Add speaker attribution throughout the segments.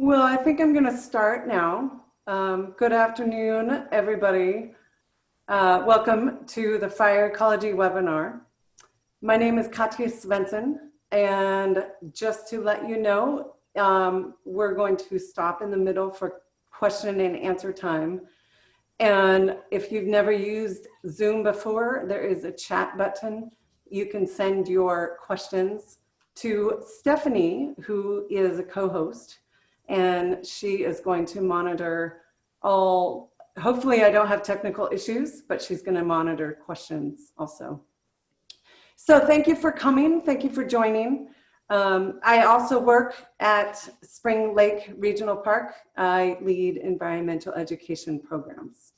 Speaker 1: Well, I think I'm going to start now. Good afternoon, everybody. Welcome to the Fire Ecology webinar. My name is Katja Svendsen, and just to let you know, we're going to stop in the middle for question and answer time. And if you've never used Zoom before, there is a chat button. You can send your questions to Stephanie, who is a co-host, and she is going to monitor all, hopefully I don't have technical issues, but she's going to monitor questions also. So thank you for coming. Thank you for joining. I also work at Spring Lake Regional Park. I lead environmental education programs.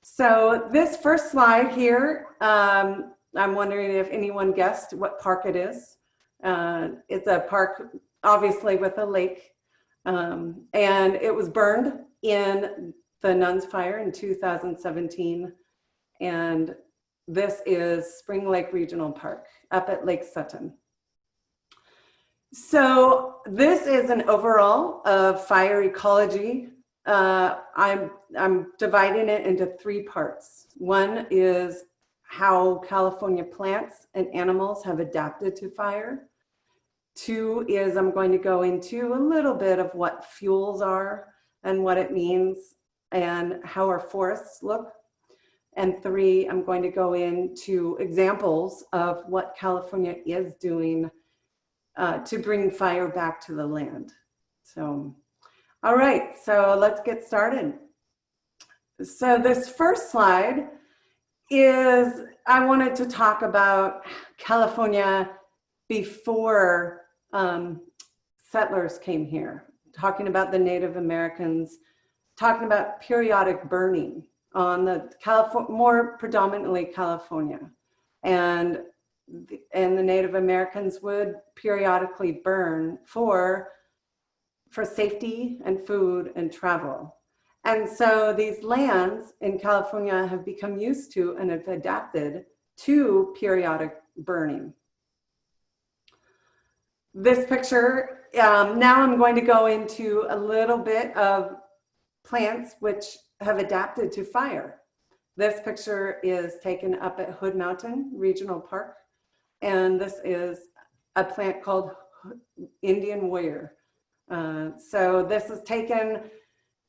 Speaker 1: So this first slide here, I'm wondering if anyone guessed what park it is. It's a park, obviously, with a lake. And it was burned in the Nuns Fire in 2017. And this is Spring Lake Regional Park up at Lake Sutton. So this is an overall of fire ecology. I'm dividing it into three parts. One is how California plants and animals have adapted to fire. Two is I'm going to go into a little bit of what fuels are and what it means and how our forests look. And three, I'm going to go into examples of what California is doing to bring fire back to the land. So, all right, so let's get started. So this first slide is, I wanted to talk about California before settlers came here, talking about the Native Americans, talking about periodic burning on the more predominantly California. And the Native Americans would periodically burn for safety and food and travel. And so these lands in California have become used to and have adapted to periodic burning. This picture, now I'm going to go into a little bit of plants which have adapted to fire. This picture is taken up at Hood Mountain Regional Park, and this is a plant called Indian Warrior. So this is taken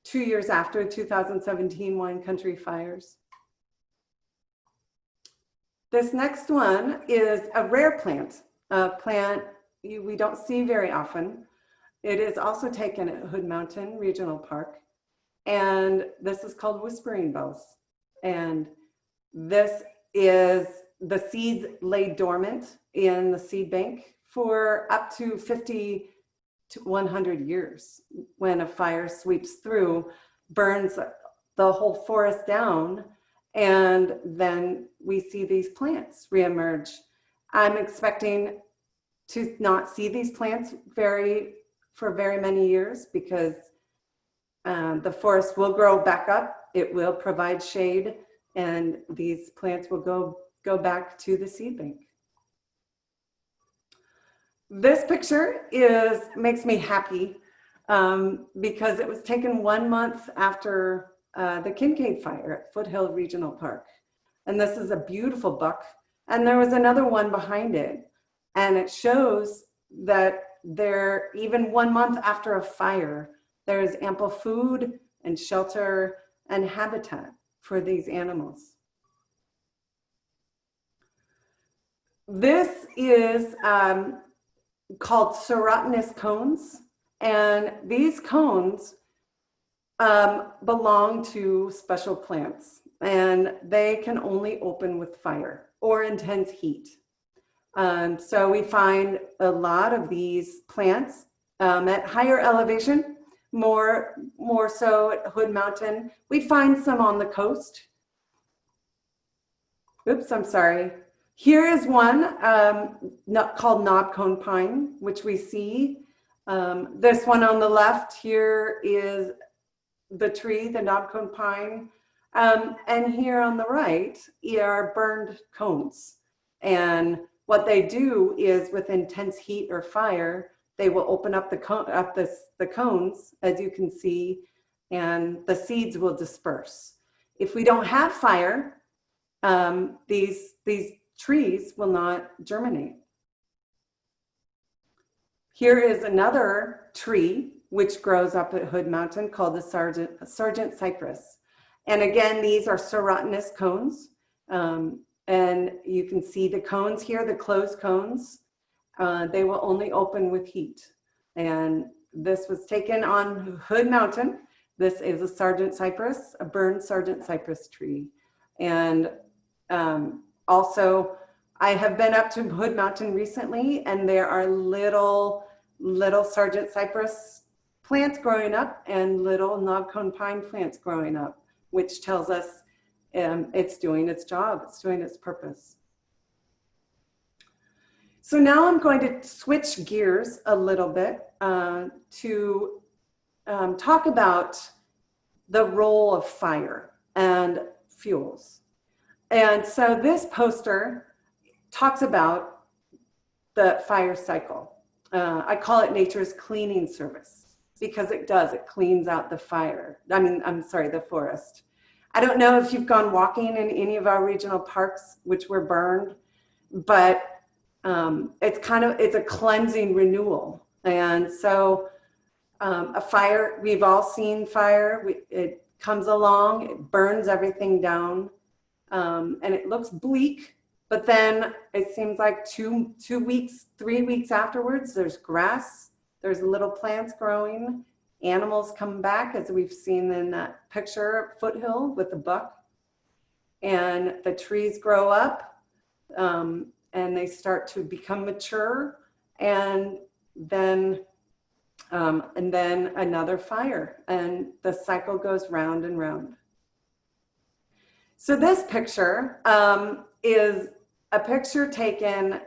Speaker 1: 2 years after 2017 wine country fires. This next one is a rare plant, a plant we don't see very often. It is also taken at Hood Mountain Regional Park, and this is called whispering bells. And this is the seeds lay dormant in the seed bank for up to 50 to 100 years. When a fire sweeps through, burns the whole forest down, and then we see these plants reemerge. I'm expecting to not see these plants for very many years, because the forest will grow back up, it will provide shade, and these plants will go back to the seed bank. This picture makes me happy because it was taken 1 month after the Kincade fire at Foothill Regional Park. And this is a beautiful buck. And there was another one behind it. And it shows that even 1 month after a fire, there is ample food and shelter and habitat for these animals. This is called Serotoninous cones, and these cones belong to special plants, and they can only open with fire or intense heat. So we find a lot of these plants at higher elevation, more so at Hood Mountain. We find some on the coast. Oops, I'm sorry. Here is one called knobcone pine, which we see. This one on the left here is the tree, the knobcone pine. And here on the right are burned cones. And what they do is, with intense heat or fire, they will open up the cones, as you can see, and the seeds will disperse. If we don't have fire, these trees will not germinate. Here is another tree which grows up at Hood Mountain called the Sargent Cypress. And again, these are serotoninous cones. And you can see the cones here, the closed cones. They will only open with heat. And this was taken on Hood Mountain. This is a Sargent Cypress, a burned Sargent Cypress tree. And also, I have been up to Hood Mountain recently, and there are little Sargent Cypress plants growing up and little knobcone pine plants growing up, which tells us it's doing its job, it's doing its purpose. So now I'm going to switch gears a little bit to talk about the role of fire and fuels. And so this poster talks about the fire cycle. I call it nature's cleaning service because it does, it cleans out the fire. The forest. I don't know if you've gone walking in any of our regional parks, which were burned, but it's a cleansing renewal. And so a fire, we've all seen fire. It comes along, it burns everything down, and it looks bleak, but then it seems like 2 weeks, 3 weeks afterwards, there's grass, there's little plants growing, animals come back, as we've seen in that picture at Foothill with the buck, and the trees grow up, and they start to become mature, and then another fire, and the cycle goes round and round. So this picture is a picture taken,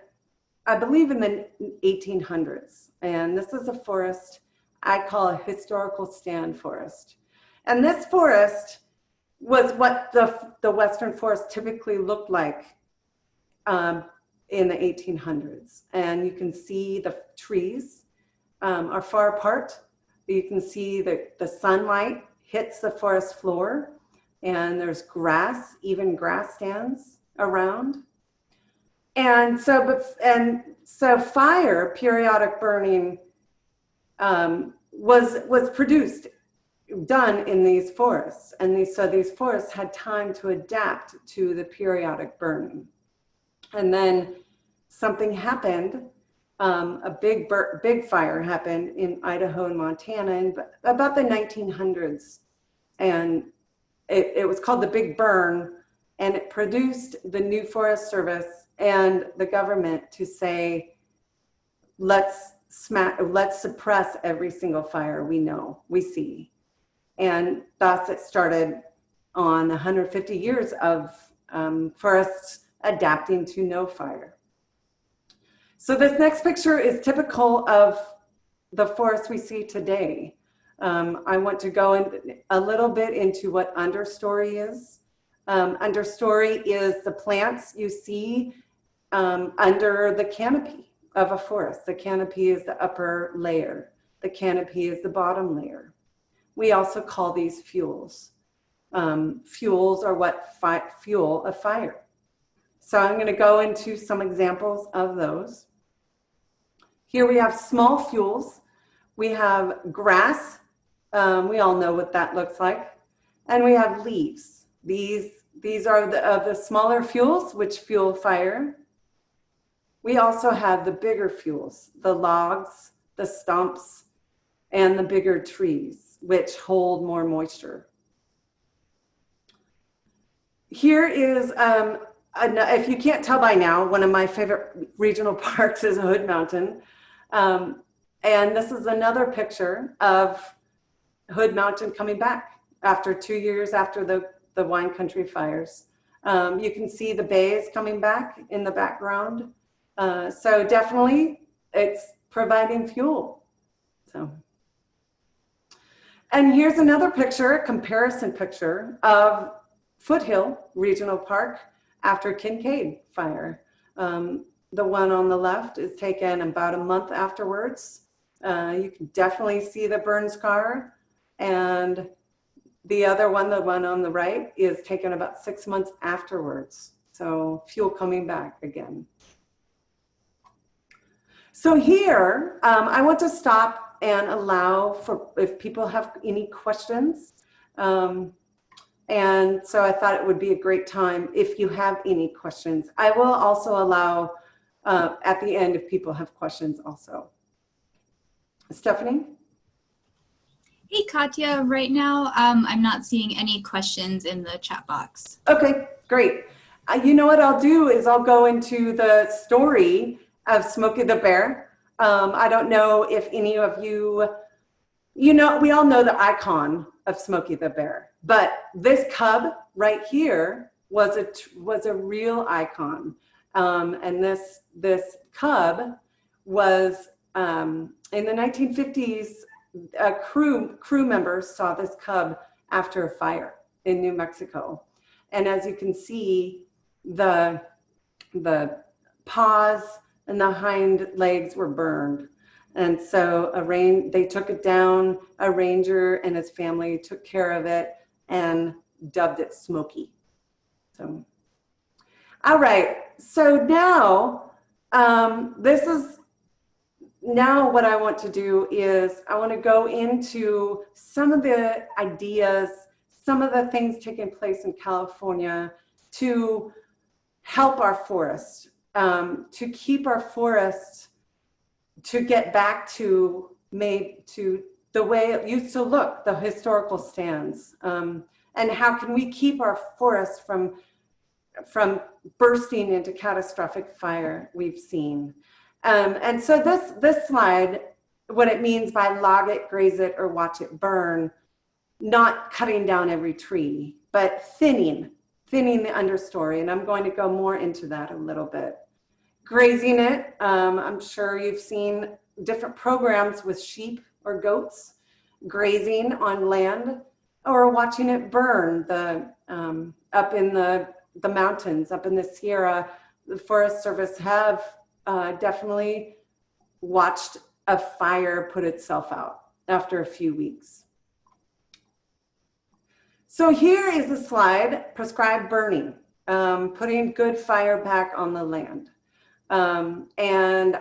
Speaker 1: I believe, in the 1800s, and this is a forest I call a historical stand forest. And this forest was what the Western forest typically looked like in the 1800s. And you can see the trees are far apart. You can see the sunlight hits the forest floor, and there's grass, even grass stands around. And so fire, periodic burning, was done in these forests, and so these forests had time to adapt to the periodic burning. And then something happened. A big fire happened in Idaho and Montana in about the 1900s, and it was called the Big Burn, and it produced the new Forest Service and the government to say, let's suppress every single fire we see. And thus it started on 150 years of forests adapting to no fire. So this next picture is typical of the forests we see today. I want to go in a little bit into what understory is. Understory is the plants you see under the canopy of a forest. The canopy is the upper layer. The canopy is the bottom layer. We also call these fuels. Fuels are what fuel a fire. So I'm going to go into some examples of those. Here we have small fuels. We have grass. We all know what that looks like. And we have leaves. These are the smaller fuels which fuel fire. We also have the bigger fuels, the logs, the stumps, and the bigger trees, which hold more moisture. Here is, if you can't tell by now, one of my favorite regional parks is Hood Mountain. And this is another picture of Hood Mountain coming back after 2 years after the wine country fires. You can see the bays coming back in the background. So definitely it's providing fuel. So, and here's another picture, a comparison picture of Foothill Regional Park after Kincade fire. The one on the left is taken about a month afterwards. You can definitely see the burn scar. And the other one, the one on the right, is taken about 6 months afterwards. So fuel coming back again. So here, I want to stop and allow for if people have any questions. And so I thought it would be a great time if you have any questions. I will also allow at the end if people have questions also. Stephanie?
Speaker 2: Hey, Katja, right now I'm not seeing any questions in the chat box.
Speaker 1: Okay, great. You know what I'll do is I'll go into the story of Smokey the Bear. I don't know if any of you, we all know the icon of Smokey the Bear, but this cub right here was a real icon. And this cub was in the 1950s, a crew member saw this cub after a fire in New Mexico. And as you can see, the paws and the hind legs were burned. And so they took it down, a ranger and his family took care of it and dubbed it Smokey. So, all right, so now now what I want to do is I want to go into some of the ideas, some of the things taking place in California to help our forests, to keep our forests, to get back to the way it used to look, the historical stands, and how can we keep our forests from bursting into catastrophic fire we've seen. And so this slide, what it means by log it, graze it, or watch it burn, not cutting down every tree, but thinning the understory. And I'm going to go more into that a little bit. Grazing it, I'm sure you've seen different programs with sheep or goats grazing on land, or watching it burn up in the mountains, up in the Sierra. The Forest Service have definitely watched a fire put itself out after a few weeks. So here is a slide, prescribed burning, putting good fire back on the land. And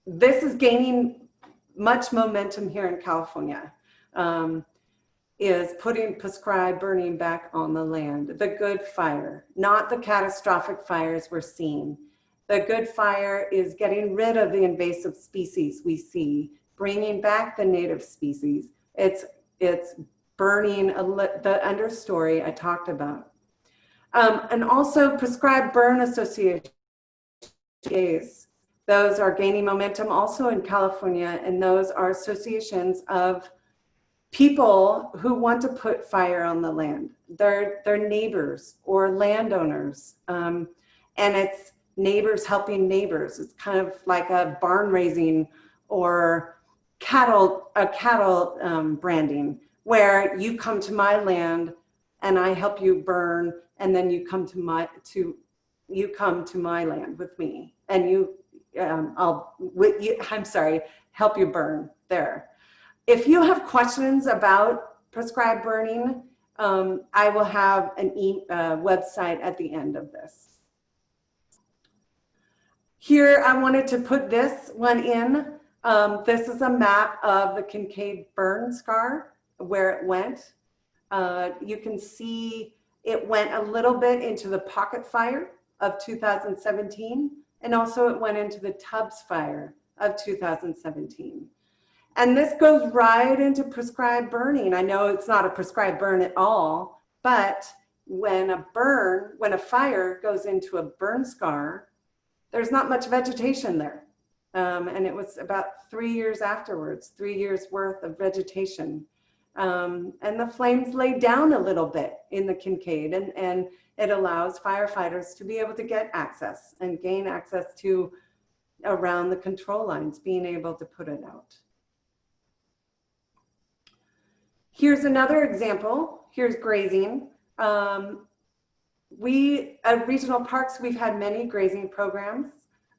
Speaker 1: this is gaining much momentum here in California, is putting prescribed burning back on the land. The good fire, not the catastrophic fires we're seeing. The good fire is getting rid of the invasive species we see, bringing back the native species. It's burning the understory I talked about. And also prescribed burn associations. Those are gaining momentum also in California, and those are associations of people who want to put fire on the land. They're neighbors or landowners, and it's neighbors helping neighbors. It's kind of like a barn raising or cattle branding, where you come to my land and I help you burn, and then you come to my land with me, and help you burn there. If you have questions about prescribed burning, I will have an website at the end of this. Here, I wanted to put this one in. This is a map of the Kincade burn scar, where it went. You can see it went a little bit into the pocket fire of 2017, and also it went into the Tubbs fire of 2017. And this goes right into prescribed burning. I know it's not a prescribed burn at all, but when a fire goes into a burn scar, there's not much vegetation there. And it was about 3 years afterwards, 3 years worth of vegetation. And the flames lay down a little bit in the Kincade, and it allows firefighters to be able to get access and gain access to around the control lines, being able to put it out. Here's another example. Here's grazing. At regional parks, we've had many grazing programs.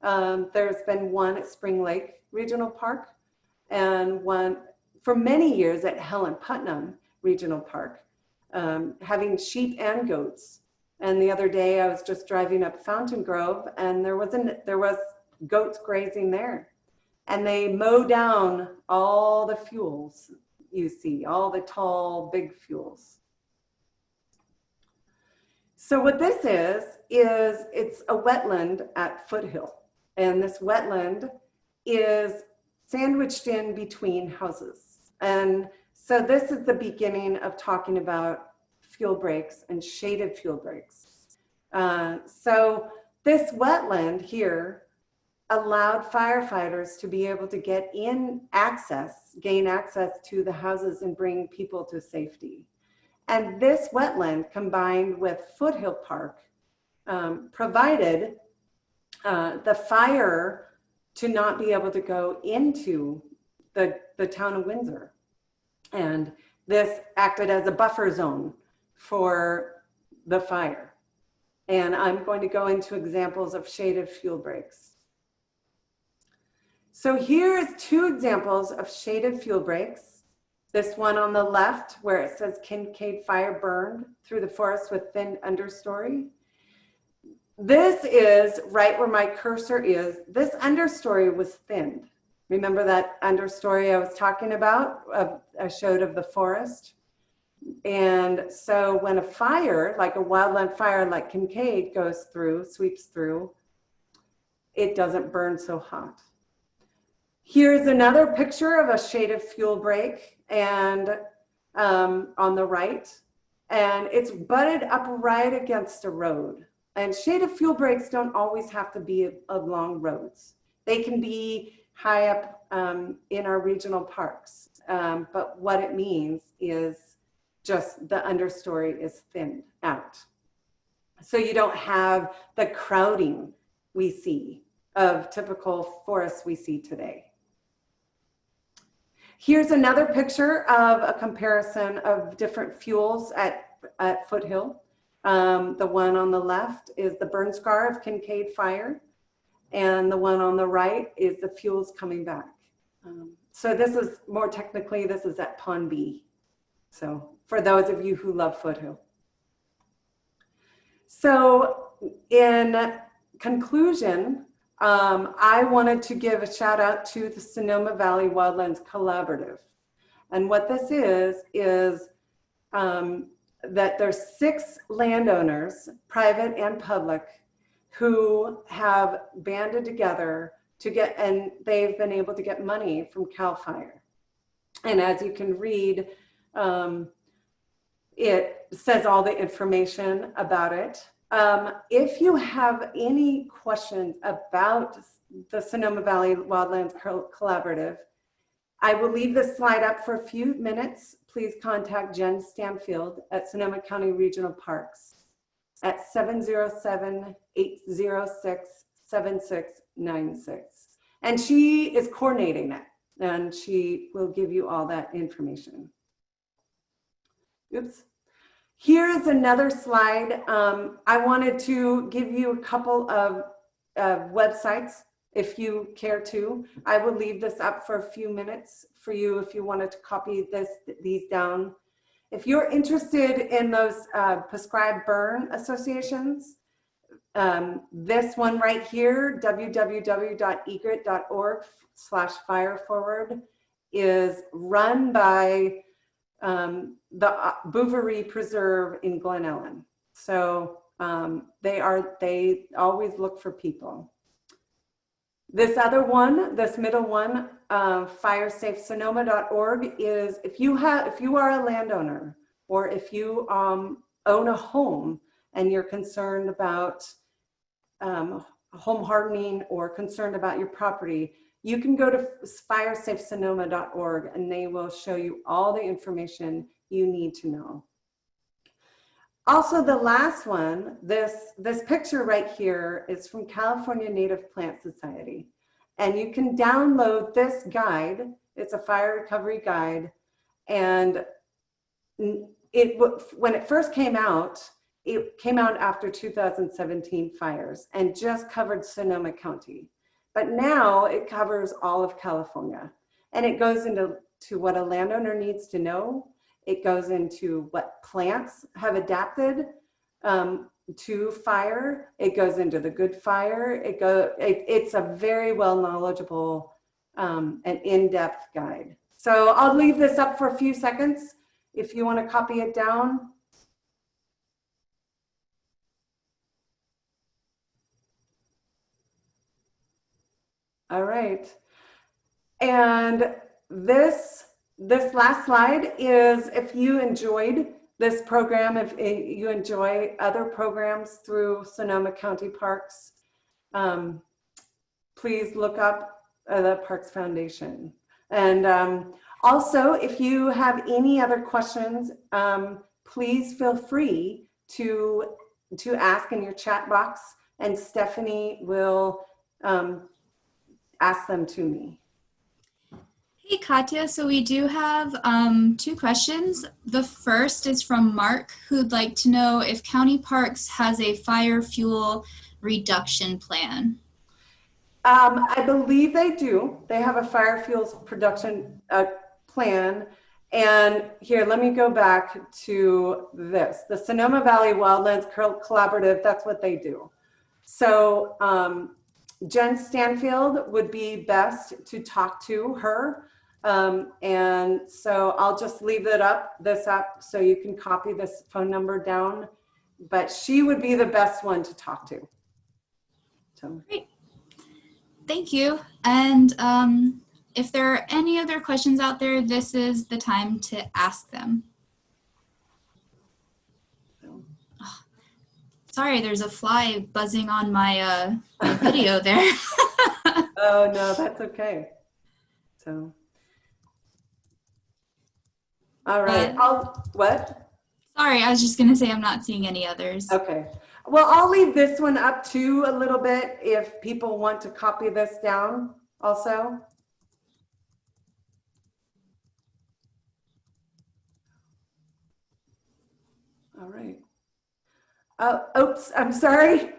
Speaker 1: There's been one at Spring Lake Regional Park. and one for many years at Helen Putnam Regional Park, having sheep and goats. And the other day I was just driving up Fountain Grove, and there was goats grazing there. And they mow down all the fuels you see, all the tall, big fuels. So what this is it's a wetland at Foothill. And this wetland is sandwiched in between houses. And so this is the beginning of talking about fuel breaks and shaded fuel breaks. So this wetland here allowed firefighters to be able to gain access to the houses and bring people to safety. And this wetland combined with Foothill Park provided the fire to not be able to go into the town of Windsor. And this acted as a buffer zone for the fire. And I'm going to go into examples of shaded fuel breaks. So here's two examples of shaded fuel breaks. This one on the left where it says Kincade fire burned through the forest with thin understory. This is right where my cursor is. This understory was thinned. Remember that understory I was talking about, I showed of the forest? And so when a fire, like a wildland fire like Kincade goes through, sweeps through, it doesn't burn so hot. Here's another picture of a shaded fuel break, and on the right, and it's butted up right against a road. And shaded fuel breaks don't always have to be along roads. They can be high up in our regional parks. But what it means is just the understory is thinned out. So you don't have the crowding we see of typical forests we see today. Here's another picture of a comparison of different fuels at Foothill. The one on the left is the burn scar of Kincade fire, and the one on the right is the fuels coming back. So this is more technically, this is at Pond B. So for those of you who love Foothill. So in conclusion, I wanted to give a shout out to the Sonoma Valley Wildlands Collaborative. And what this is that there's 6 landowners, private and public, who have banded together to get, and they've been able to get money from CAL FIRE. And as you can read, it says all the information about it. If you have any questions about the Sonoma Valley Wildlands Collaborative, I will leave this slide up for a few minutes. Please contact Jen Stanfield at Sonoma County Regional Parks at 707-806-7696. And she is coordinating it, and she will give you all that information. Oops. Here's another slide. I wanted to give you a couple of websites if you care to. I will leave this up for a few minutes for you if you wanted to copy these down. If you're interested in those prescribed burn associations, this one right here, www.egret.org/fireforward, is run by the Bouverie Preserve in Glen Ellen. So they always look for people. This other one, this middle one, firesafesonoma.org, is if you are a landowner, or if you own a home and you're concerned about home hardening or concerned about your property, you can go to firesafesonoma.org and they will show you all the information you need to know. Also, the last one, this picture right here is from California Native Plant Society. And you can download this guide. It's a fire recovery guide. And when it first came out, it came out after 2017 fires and just covered Sonoma County. But now it covers all of California. And it goes into what a landowner needs to know. It goes into what plants have adapted to fire. It goes into the good fire. It's a very well knowledgeable and in-depth guide. So I'll leave this up for a few seconds if you want to copy it down. All right. And this last slide is if you enjoyed this program, if you enjoy other programs through Sonoma County Parks, please look up the Parks Foundation. And also, if you have any other questions, please feel free to ask in your chat box, and Stephanie will ask them to me.
Speaker 2: Hey, Katja, so we do have 2 questions. The first is from Mark, who'd like to know if County Parks has a fire fuel reduction plan.
Speaker 1: I believe they do. They have a fire fuels production plan. And here, let me go back to this. The Sonoma Valley Wildlands Collaborative, that's what they do. So Jen Stanfield would be best to talk to her. And so I'll just leave this up so you can copy this phone number down, but she would be the best one to talk to. So.
Speaker 2: Great. Thank you. And if there are any other questions out there, this is the time to ask them. Oh, sorry, there's a fly buzzing on my, my video there.
Speaker 1: Oh, no, that's okay. So. All right. What?
Speaker 2: Sorry, I was just going to say I'm not seeing any others.
Speaker 1: Okay. Well, I'll leave this one up too a little bit if people want to copy this down also. All right. Oh, oops, I'm sorry.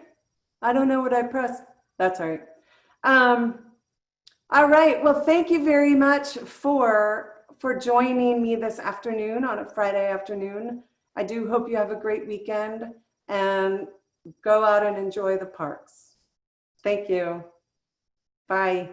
Speaker 1: I don't know what I pressed. That's all right. All right. Well, thank you very much for joining me this afternoon on a Friday afternoon. I do hope you have a great weekend and go out and enjoy the parks. Thank you. Bye.